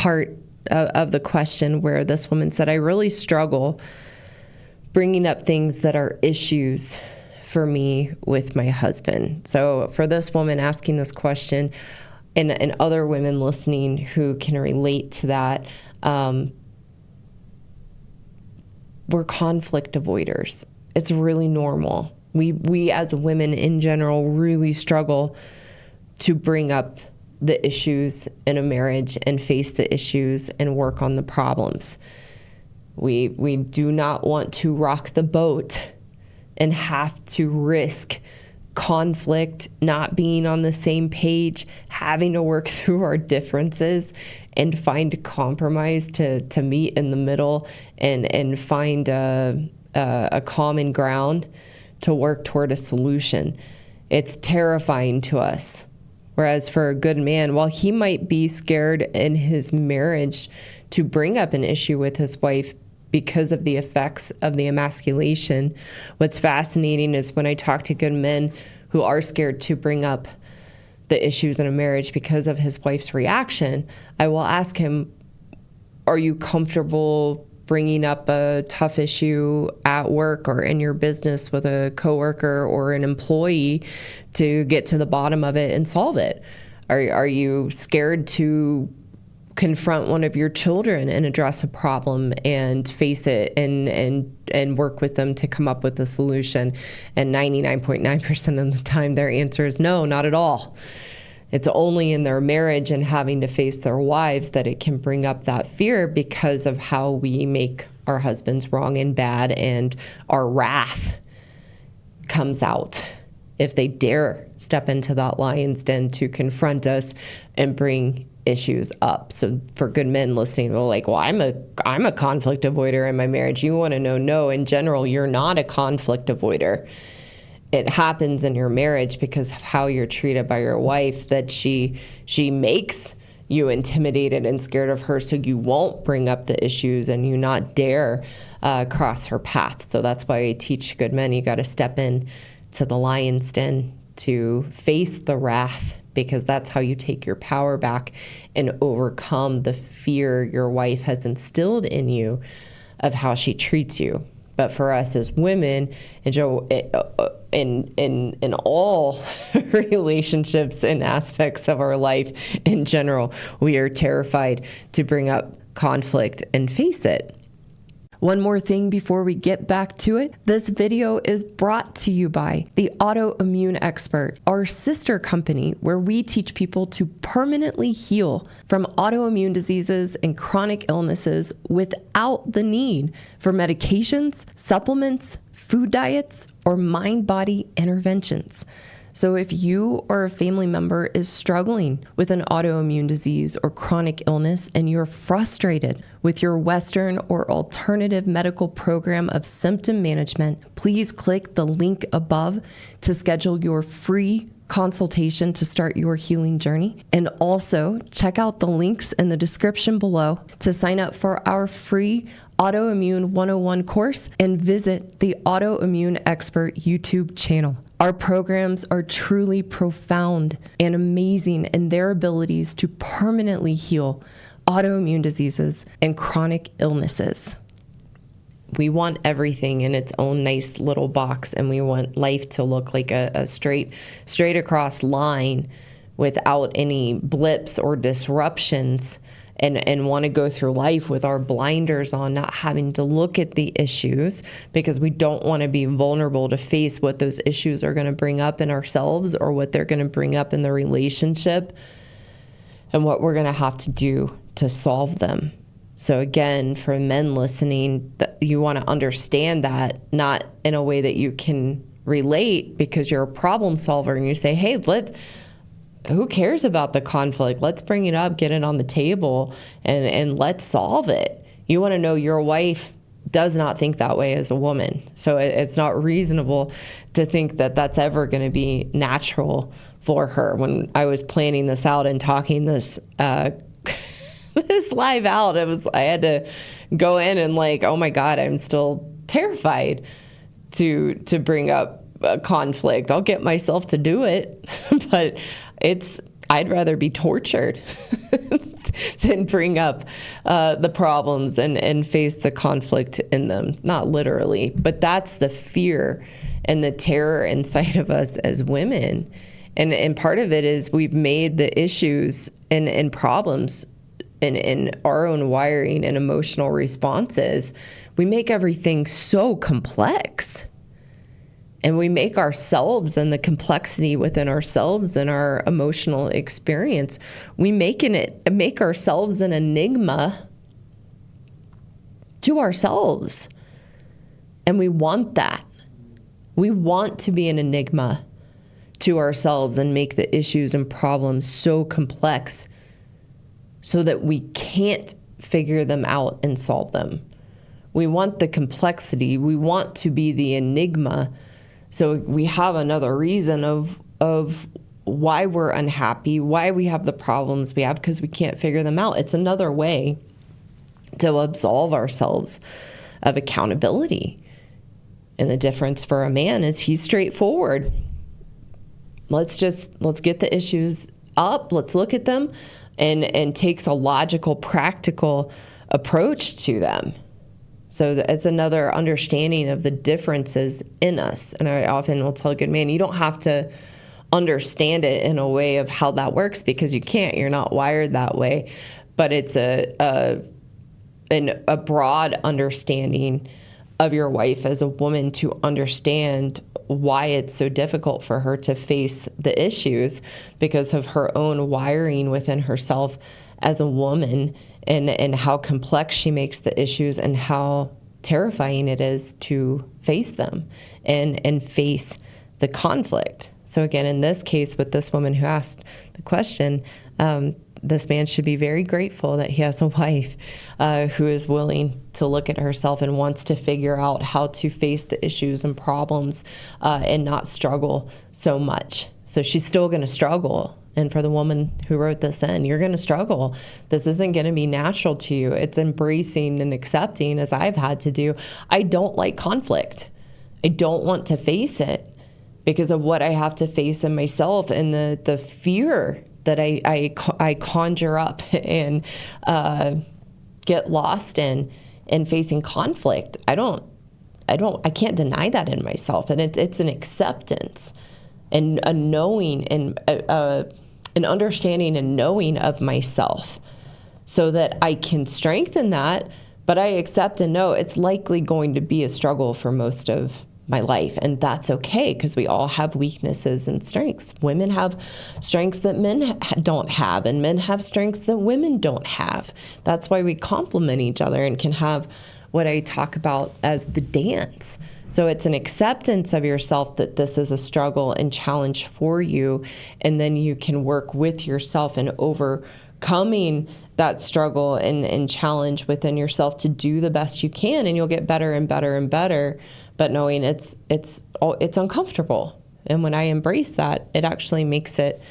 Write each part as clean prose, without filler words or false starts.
part of the question where this woman said, I really struggle bringing up things that are issues for me with my husband. So for this woman asking this question, and other women listening who can relate to that, we're conflict avoiders. It's really normal. We as women in general really struggle to bring up the issues in a marriage and face the issues and work on the problems. We do not want to rock the boat and have to risk conflict, not being on the same page, having to work through our differences and find compromise to meet in the middle and find a common ground to work toward a solution. It's terrifying to us. Whereas for a good man, while he might be scared in his marriage to bring up an issue with his wife because of the effects of the emasculation, what's fascinating is when I talk to good men who are scared to bring up the issues in a marriage because of his wife's reaction, I will ask him, are you comfortable bringing up a tough issue at work or in your business with a coworker or an employee to get to the bottom of it and solve it? Are you scared to confront one of your children and address a problem and face it and work with them to come up with a solution? And 99.9% of the time their answer is no, not at all. It's only in their marriage and having to face their wives that it can bring up that fear because of how we make our husbands wrong and bad, and our wrath comes out if they dare step into that lion's den to confront us and bring issues up. So for good men listening, they're like, well, I'm a conflict avoider in my marriage. You want to know, no, in general, you're not a conflict avoider. It happens in your marriage because of how you're treated by your wife, that she makes you intimidated and scared of her, so you won't bring up the issues and you not dare cross her path. So that's why I teach good men, you got to step in to the lion's den to face the wrath, because that's how you take your power back and overcome the fear your wife has instilled in you of how she treats you. But for us as women, and Joe, in all relationships and aspects of our life in general, we are terrified to bring up conflict and face it. One more thing before we get back to it. This video is brought to you by the Autoimmune Expert, our sister company where we teach people to permanently heal from autoimmune diseases and chronic illnesses without the need for medications, supplements, food diets, or mind-body interventions. So if you or a family member is struggling with an autoimmune disease or chronic illness and you're frustrated with your Western or alternative medical program of symptom management, please click the link above to schedule your free consultation to start your healing journey. And also check out the links in the description below to sign up for our free Autoimmune 101 course and visit the Autoimmune Expert YouTube channel. Our programs are truly profound and amazing in their abilities to permanently heal autoimmune diseases and chronic illnesses. We want everything in its own nice little box, and we want life to look like a straight across line without any blips or disruptions, and want to go through life with our blinders on, not having to look at the issues because we don't want to be vulnerable to face what those issues are going to bring up in ourselves or what they're going to bring up in the relationship and what we're going to have to do to solve them. So again, for men listening, you want to understand that, not in a way that you can relate because you're a problem solver and you say, hey, who cares about the conflict? Let's bring it up, get it on the table, and let's solve it. You want to know your wife does not think that way as a woman. So it's not reasonable to think that that's ever going to be natural for her. When I was planning this out and talking this this live out, I had to go in and like, oh my God, I'm still terrified to bring up a conflict. I'll get myself to do it, but I'd rather be tortured than bring up the problems and face the conflict in them. Not literally, but that's the fear and the terror inside of us as women. And part of it is we've made the issues and problems in our own wiring and emotional responses, we make everything so complex. And we make ourselves and the complexity within ourselves and our emotional experience, we make ourselves an enigma to ourselves. And we want that. We want to be an enigma to ourselves and make the issues and problems so complex so that we can't figure them out and solve them. We want the complexity. We want to be the enigma. So we have another reason of why we're unhappy, why we have the problems we have, because we can't figure them out. It's another way to absolve ourselves of accountability. And the difference for a man is he's straightforward. Let's get the issues up. Let's look at them and takes a logical, practical approach to them. So it's another understanding of the differences in us. And I often will tell a good man, you don't have to understand it in a way of how that works because you can't. You're not wired that way. But it's a broad understanding of your wife as a woman to understand why it's so difficult for her to face the issues because of her own wiring within herself as a woman and how complex she makes the issues and how terrifying it is to face them and face the conflict. So again, in this case, with this woman who asked the question, this man should be very grateful that he has a wife who is willing to look at herself and wants to figure out how to face the issues and problems and not struggle so much. So she's still going to struggle. And for the woman who wrote this in, you're going to struggle. This isn't going to be natural to you. It's embracing and accepting, as I've had to do. I don't like conflict. I don't want to face it because of what I have to face in myself and the fear that I conjure up and get lost in facing conflict. I can't deny that in myself. And it's an acceptance and a knowing and an understanding and knowing of myself so that I can strengthen that, but I accept and know it's likely going to be a struggle for most of my life. And that's okay because we all have weaknesses and strengths. Women have strengths that men don't have, and men have strengths that women don't have. That's why we complement each other and can have what I talk about as the dance. So it's an acceptance of yourself that this is a struggle and challenge for you. And then you can work with yourself in overcoming that struggle and challenge within yourself to do the best you can. And you'll get better and better and better. But knowing it's uncomfortable. And when I embrace that, it actually makes it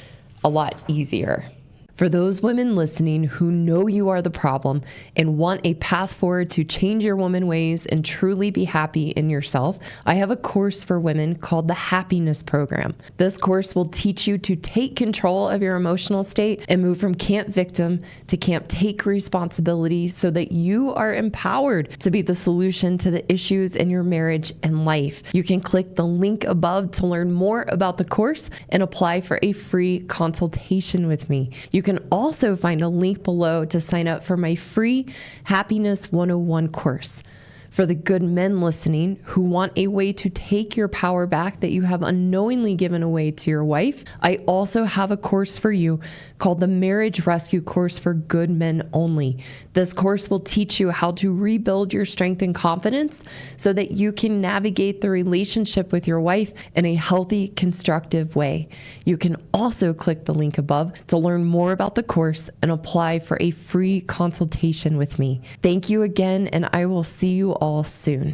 a lot easier. For those women listening who know you are the problem and want a path forward to change your woman ways and truly be happy in yourself, I have a course for women called the Happiness Program. This course will teach you to take control of your emotional state and move from camp victim to camp take responsibility so that you are empowered to be the solution to the issues in your marriage and life. You can click the link above to learn more about the course and apply for a free consultation with me. You can also find a link below to sign up for my free Happiness 101 course. For the good men listening who want a way to take your power back that you have unknowingly given away to your wife, I also have a course for you called the Marriage Rescue Course for Good Men Only. This course will teach you how to rebuild your strength and confidence so that you can navigate the relationship with your wife in a healthy, constructive way. You can also click the link above to learn more about the course and apply for a free consultation with me. Thank you again, and I will see you all soon.